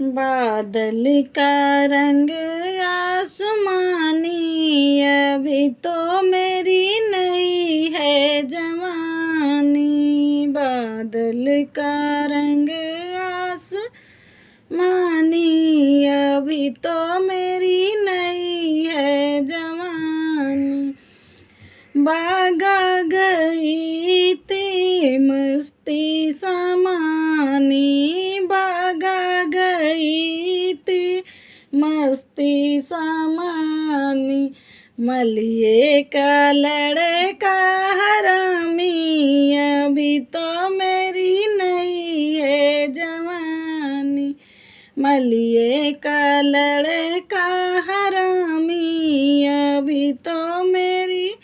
बादल का रंग आसमानी, अभी तो मेरी नई है जवानी। बादल का रंग आसमानी, अभी तो मेरी नई है जवानी। बागा गई थी मस्ती समानी, बागा गई थी मस्ती समानी। मलिए का लड़का हरामी, अभी तो मेरी नई है जवानी। मलिए का लड़का हरामी, अभी तो मेरी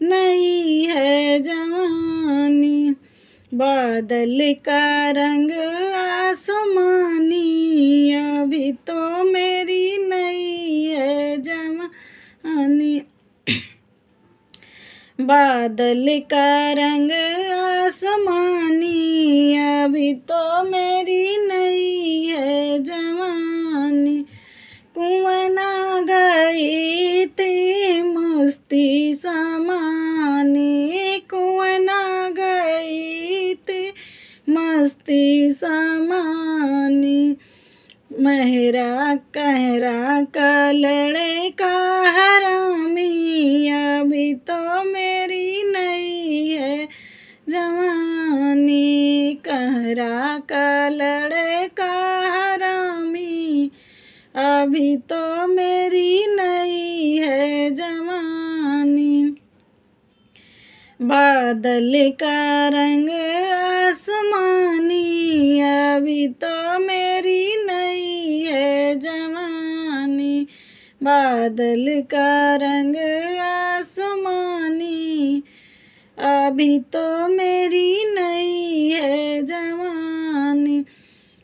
नई है जवानी। बादल का रंग आसमानी, अभी तो मेरी नई है जवानी। बादल का रंग आसमानी, अभी तो मेरी नई है जवानी। कुआना गई थी मस्ती समानी, कुआना गई थी मस्ती समानी। मेहरा कहरा का लड़का हरामी, अभी तो मेरी नई है जवानी। कहरा का लड़का हरामी, अभी तो मेरी नई है जवानी। बादल का रंग आसमानी, अभी तो मेरी नई है जवानी। बादल का रंग आसमानी, अभी तो मेरी नई है जवानी।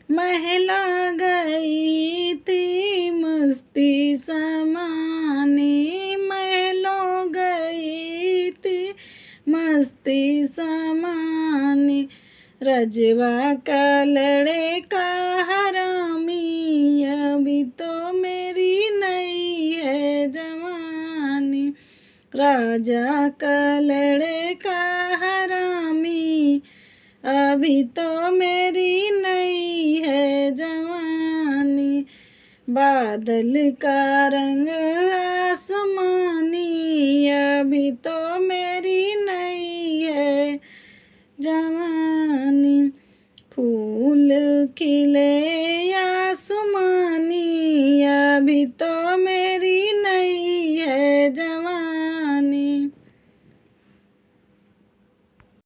महला गई थी मस्ती समानी, महलों गई थी मस्ती समानी। रजवा का लड़का हरामी, अभी तो मेरी नई है जवानी। राजा का लड़का हरामी, अभी तो मेरी नई है जवानी। बादल का रंग आसमानी, अभी तो मेरी नई है जवानी। फूल खिले आसमानी, अभी तो